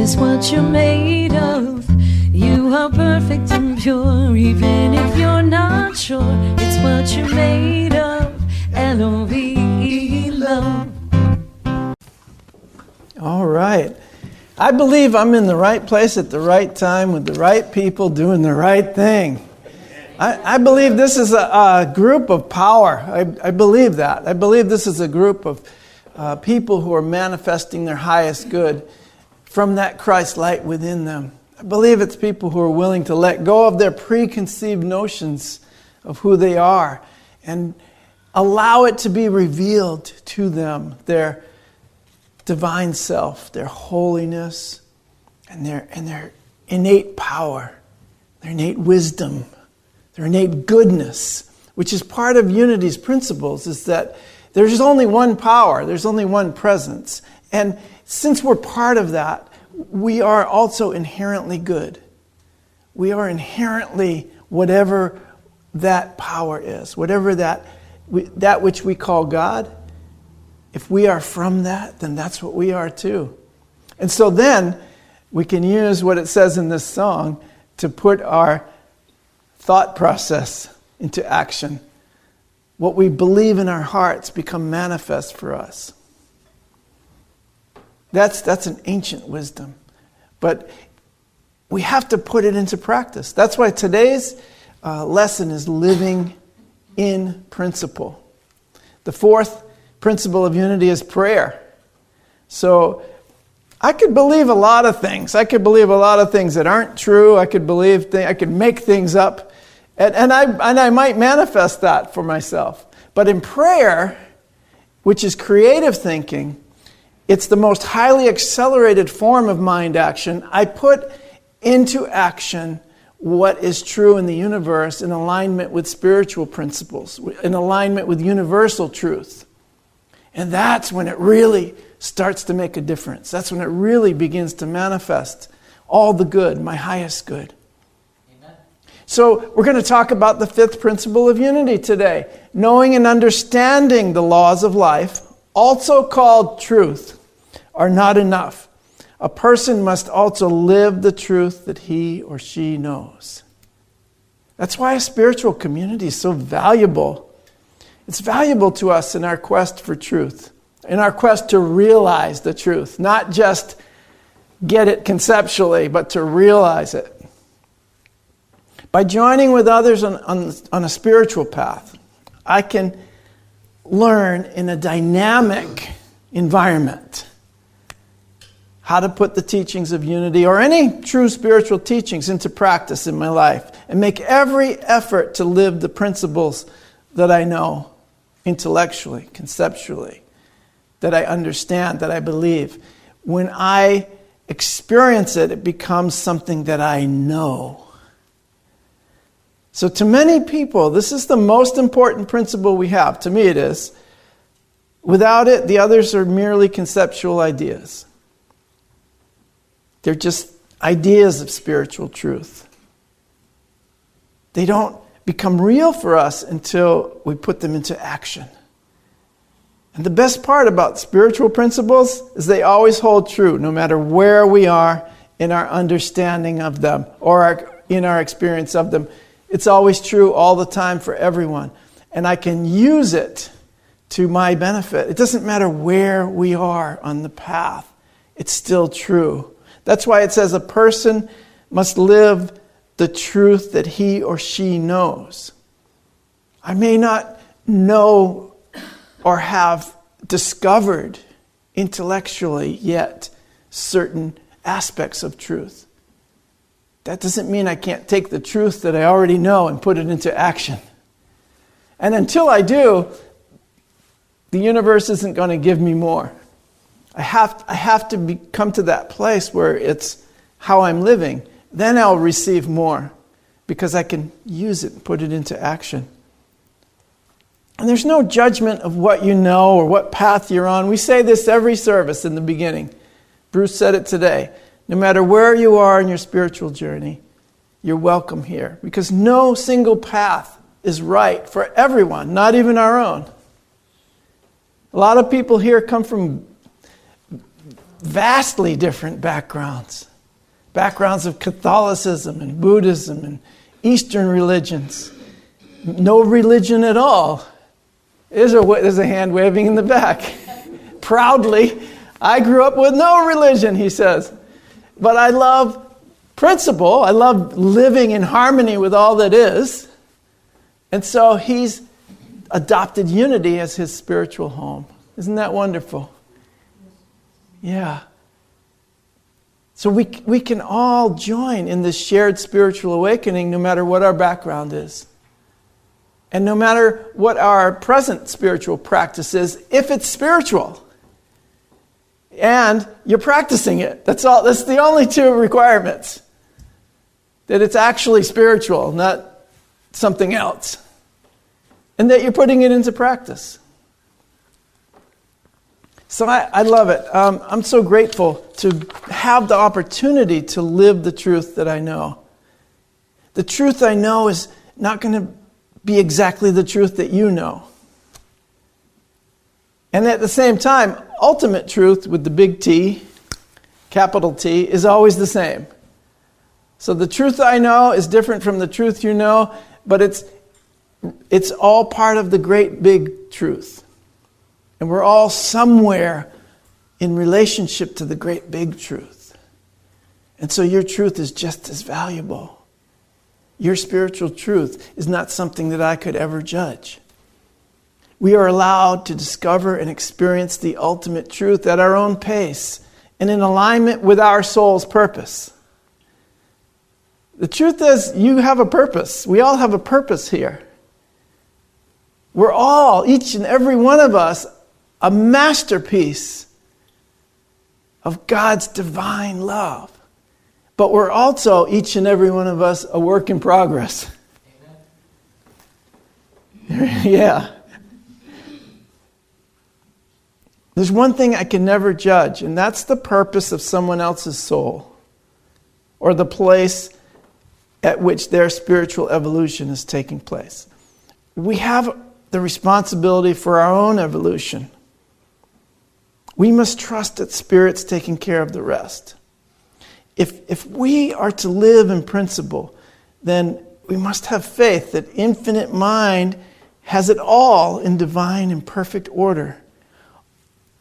is what you're made of. You are perfect and pure, even if you're not sure. It's what you're made of. L-O-V-E, love. All right. I believe I'm in the right place at the right time with the right people doing the right thing. I believe this is a group of power. I believe that. I believe this is a group of people who are manifesting their highest good from that Christ light within them. I believe it's people who are willing to let go of their preconceived notions of who they are and allow it to be revealed to them, their divine self, their holiness, and their innate power, their innate wisdom, their innate goodness, which is part of Unity's principles, is that there's only one power, there's only one presence. And since we're part of that, we are also inherently good. We are inherently whatever that power is, whatever that which we call God. If we are from that, then that's what we are too. And so then we can use what it says in this song to put our thought process into action. What we believe in our hearts become manifest for us. That's an ancient wisdom. But we have to put it into practice. That's why today's lesson is living in principle. The fourth principle of unity is prayer. So I could believe a lot of things. I could believe a lot of things that aren't true. I could believe I could make things up. And I might manifest that for myself. But in prayer, which is creative thinking, it's the most highly accelerated form of mind action. I put into action what is true in the universe in alignment with spiritual principles, in alignment with universal truth. And that's when it really starts to make a difference. That's when it really begins to manifest all the good, my highest good. Amen. So we're going to talk about the fifth principle of unity today. Knowing and understanding the laws of life, also called truth, are not enough. A person must also live the truth that he or she knows. That's why a spiritual community is so valuable. It's valuable to us in our quest for truth, in our quest to realize the truth, not just get it conceptually, but to realize it. By joining with others on a spiritual path, I can learn in a dynamic environment how to put the teachings of unity or any true spiritual teachings into practice in my life and make every effort to live the principles that I know intellectually, conceptually, that I understand, that I believe. When I experience it, it becomes something that I know. So to many people, this is the most important principle we have. To me it is. Without it, the others are merely conceptual ideas. They're just ideas of spiritual truth. They don't become real for us until we put them into action. And the best part about spiritual principles is they always hold true, no matter where we are in our understanding of them or in our experience of them. It's always true all the time for everyone. And I can use it to my benefit. It doesn't matter where we are on the path. It's still true. That's why it says a person must live the truth that he or she knows. I may not know or have discovered intellectually yet certain aspects of truth. That doesn't mean I can't take the truth that I already know and put it into action. And until I do, the universe isn't going to give me more. I have to come to that place where it's how I'm living. Then I'll receive more because I can use it and put it into action. And there's no judgment of what you know or what path you're on. We say this every service in the beginning. Bruce said it today. No matter where you are in your spiritual journey, you're welcome here. Because no single path is right for everyone, not even our own. A lot of people here come from vastly different backgrounds. Backgrounds of Catholicism and Buddhism and Eastern religions. No religion at all. There's a hand waving in the back. Proudly, I grew up with no religion, he says. But I love principle. I love living in harmony with all that is. And so he's adopted unity as his spiritual home. Isn't that wonderful? Yeah. So we can all join in this shared spiritual awakening no matter what our background is. And no matter what our present spiritual practice is, if it's spiritual. And you're practicing it. That's the only two requirements. That it's actually spiritual, not something else. And that you're putting it into practice. So I love it. I'm so grateful to have the opportunity to live the truth that I know. The truth I know is not going to be exactly the truth that you know. And at the same time, ultimate truth with the big T, capital T, is always the same. So the truth I know is different from the truth you know, but it's all part of the great big truth. And we're all somewhere in relationship to the great big truth. And so your truth is just as valuable. Your spiritual truth is not something that I could ever judge. We are allowed to discover and experience the ultimate truth at our own pace and in alignment with our soul's purpose. The truth is, you have a purpose. We all have a purpose here. We're all, each and every one of us, a masterpiece of God's divine love. But we're also, each and every one of us, a work in progress. Yeah. There's one thing I can never judge, and that's the purpose of someone else's soul, or the place at which their spiritual evolution is taking place. We have the responsibility for our own evolution. We must trust that Spirit's taking care of the rest. If we are to live in principle, then we must have faith that infinite mind has it all in divine and perfect order.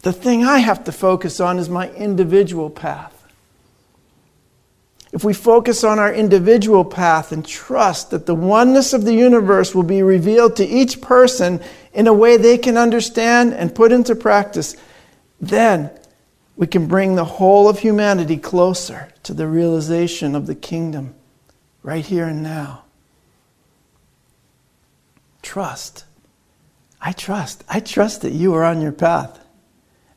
The thing I have to focus on is my individual path. If we focus on our individual path and trust that the oneness of the universe will be revealed to each person in a way they can understand and put into practice, then we can bring the whole of humanity closer to the realization of the kingdom right here and now. Trust. I trust. I trust that you are on your path.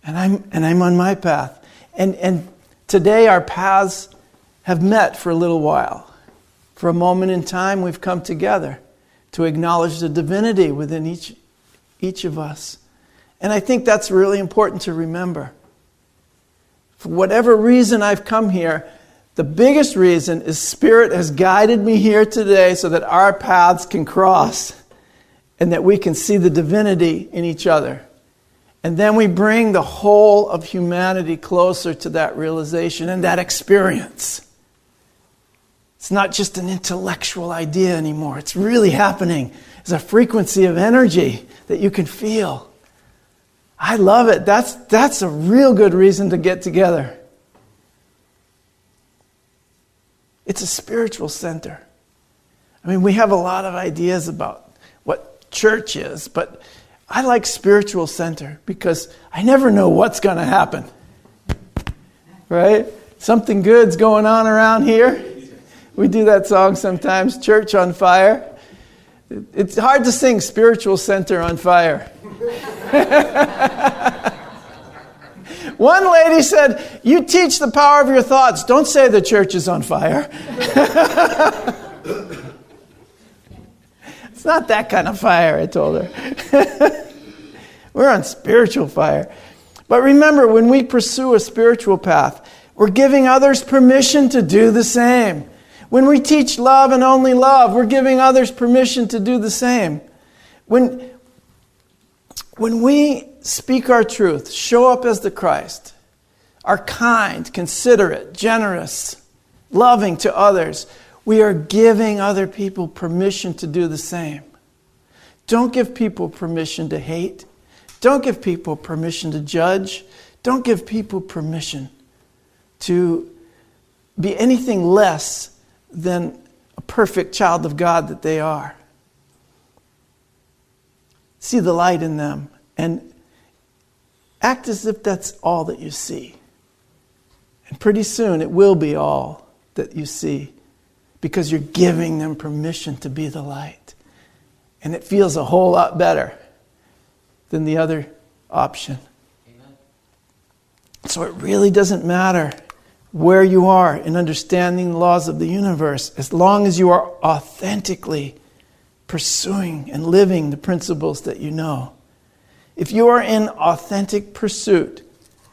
And I'm on my path. And today our paths have met for a little while. For a moment in time, we've come together to acknowledge the divinity within each of us. And I think that's really important to remember. For whatever reason I've come here, the biggest reason is Spirit has guided me here today so that our paths can cross and that we can see the divinity in each other. And then we bring the whole of humanity closer to that realization and that experience. It's not just an intellectual idea anymore. It's really happening. It's a frequency of energy that you can feel. I love it. That's a real good reason to get together. It's a spiritual center. I mean, we have a lot of ideas about what church is, but I like spiritual center because I never know what's going to happen. Right? Something good's going on around here. We do that song sometimes, Church on Fire. It's hard to sing Spiritual Center on Fire. One lady said, "You teach the power of your thoughts. Don't say the church is on fire." It's not that kind of fire, I told her. We're on spiritual fire. But remember, when we pursue a spiritual path, we're giving others permission to do the same. When we teach love and only love, we're giving others permission to do the same. When we speak our truth, show up as the Christ, are kind, considerate, generous, loving to others, we are giving other people permission to do the same. Don't give people permission to hate. Don't give people permission to judge. Don't give people permission to be anything less than a perfect child of God that they are. See the light in them and act as if that's all that you see. And pretty soon it will be all that you see, because you're giving them permission to be the light. And it feels a whole lot better than the other option. Amen. So it really doesn't matter where you are in understanding the laws of the universe, as long as you are authentically pursuing and living the principles that you know. If you are in authentic pursuit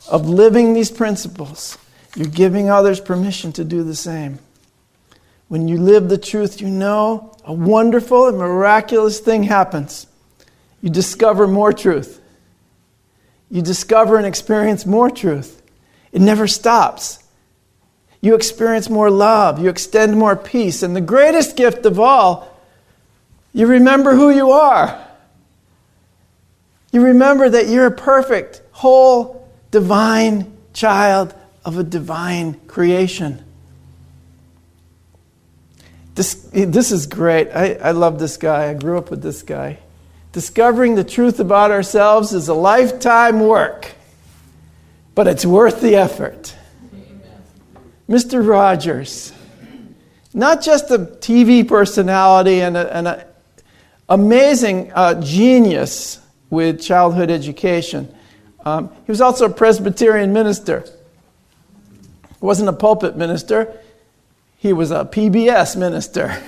of living these principles, you're giving others permission to do the same. When you live the truth you know, a wonderful and miraculous thing happens. You discover more truth. You discover and experience more truth. It never stops. You experience more love. You extend more peace. And the greatest gift of all, you remember who you are. You remember that you're a perfect, whole, divine child of a divine creation. This is great. I love this guy. I grew up with this guy. Discovering the truth about ourselves is a lifetime work, but it's worth the effort. Amen. Mr. Rogers, not just a TV personality and an amazing genius with childhood education. He was also a Presbyterian minister. He wasn't a pulpit minister. He was a PBS minister.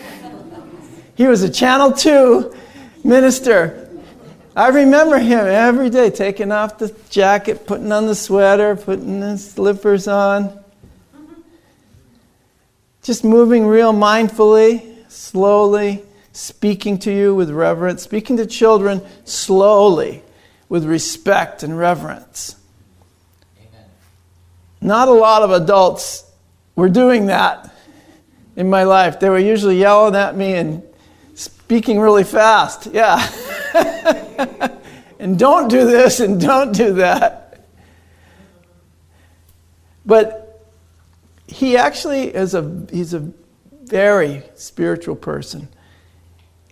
He was a Channel 2 minister. I remember him every day taking off the jacket, putting on the sweater, putting the slippers on. Just moving real mindfully, slowly, speaking to you with reverence, speaking to children slowly with respect and reverence. Amen. Not a lot of adults were doing that in my life. They were usually yelling at me and speaking really fast. Yeah. And don't do this and don't do that. But he actually he's a very spiritual person.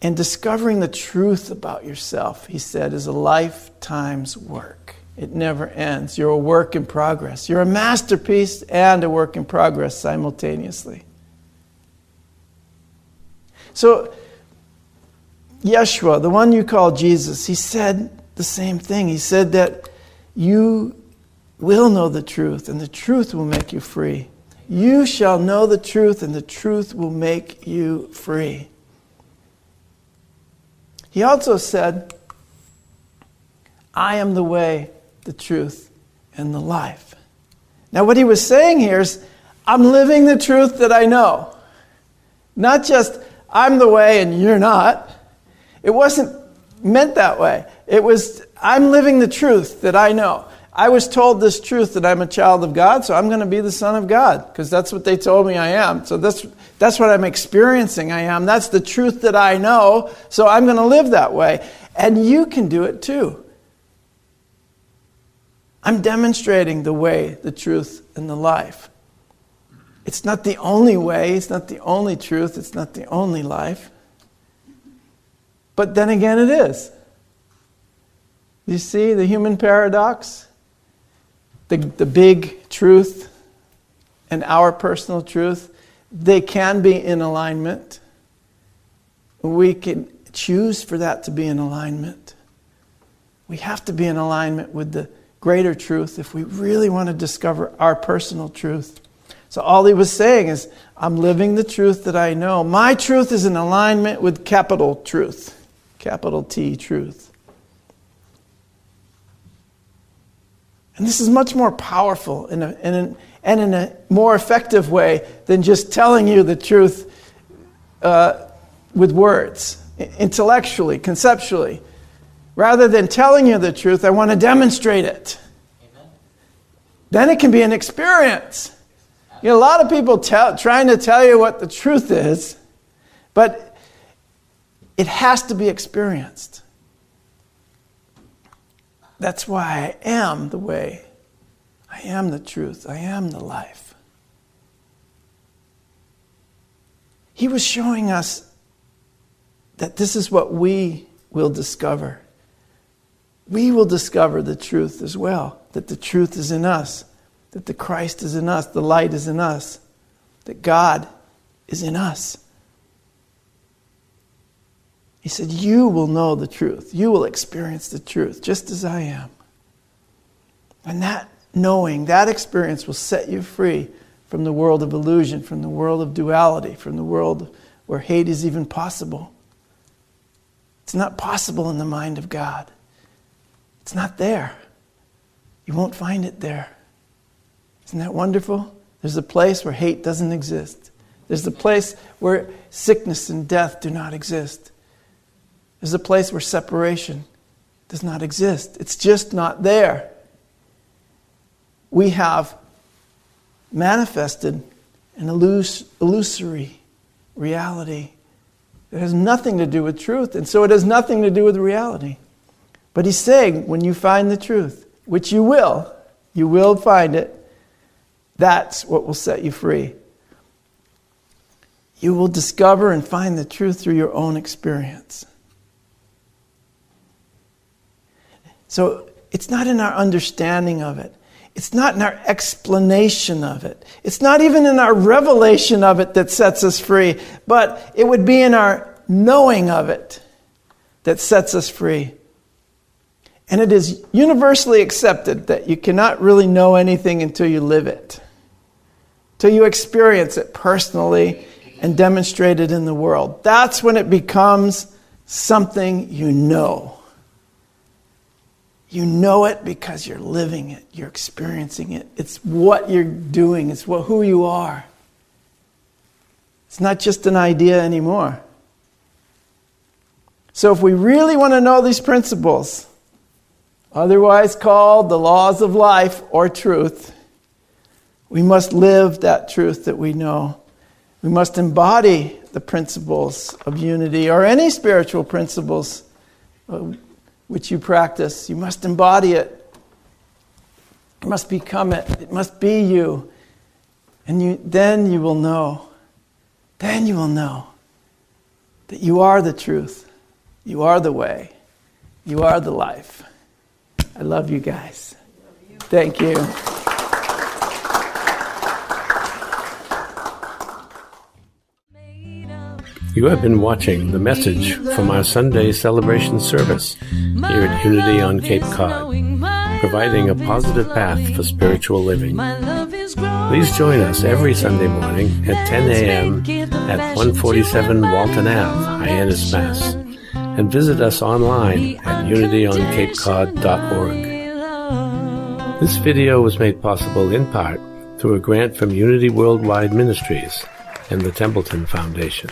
And discovering the truth about yourself, he said, is a lifetime's work. It never ends. You're a work in progress. You're a masterpiece and a work in progress simultaneously. So, Yeshua, the one you call Jesus, he said the same thing. He said that you will know the truth, and the truth will make you free. You shall know the truth, and the truth will make you free. He also said, I am the way, the truth, and the life. Now what he was saying here is, I'm living the truth that I know. Not just, I'm the way and you're not. It wasn't meant that way. It was, I'm living the truth that I know. I was told this truth that I'm a child of God, so I'm going to be the son of God, because that's what they told me I am. So that's what I'm experiencing I am. That's the truth that I know, so I'm going to live that way. And you can do it too. I'm demonstrating the way, the truth, and the life. It's not the only way, it's not the only truth, it's not the only life. But then again, it is. You see the human paradox? The big truth and our personal truth, they can be in alignment. We can choose for that to be in alignment. We have to be in alignment with the greater truth if we really want to discover our personal truth. So all he was saying is, I'm living the truth that I know. My truth is in alignment with capital truth. Capital T, truth. And this is much more powerful and in a more effective way than just telling you the truth with words, intellectually, conceptually. Rather than telling you the truth, I want to demonstrate it. Amen. Then it can be an experience. You know, a lot of people trying to tell you what the truth is, but it has to be experienced. That's why I am the way. I am the truth. I am the life. He was showing us that this is what we will discover. We will discover the truth as well, that the truth is in us, that the Christ is in us, the light is in us, that God is in us. He said, you will know the truth. You will experience the truth, just as I am. And that knowing, that experience will set you free from the world of illusion, from the world of duality, from the world where hate is even possible. It's not possible in the mind of God. It's not there. You won't find it there. Isn't that wonderful? There's a place where hate doesn't exist. There's a place where sickness and death do not exist. There's a place where separation does not exist. It's just not there. We have manifested an illusory reality that has nothing to do with truth, and so it has nothing to do with reality. But he's saying, when you find the truth, which you will find it, that's what will set you free. You will discover and find the truth through your own experience. So it's not in our understanding of it. It's not in our explanation of it. It's not even in our revelation of it that sets us free. But it would be in our knowing of it that sets us free. And it is universally accepted that you cannot really know anything until you live it. Till you experience it personally and demonstrate it in the world. That's when it becomes something you know. You know it because you're living it. You're experiencing it. It's what you're doing. It's who you are. It's not just an idea anymore. So if we really want to know these principles, otherwise called the laws of life or truth, we must live that truth that we know. We must embody the principles of unity or any spiritual principles which you practice. You must embody it. You must become it. It must be you. And then you will know. Then you will know that you are the truth. You are the way. You are the life. I love you guys. Thank you. You have been watching the message from our Sunday celebration service here at Unity on Cape Cod, providing a positive path for spiritual living. Please join us every Sunday morning at 10 a.m. at 147 Walton Ave, Hyannis, Mass. And visit us online at unityonCapeCod.org. This video was made possible in part through a grant from Unity Worldwide Ministries and the Templeton Foundation.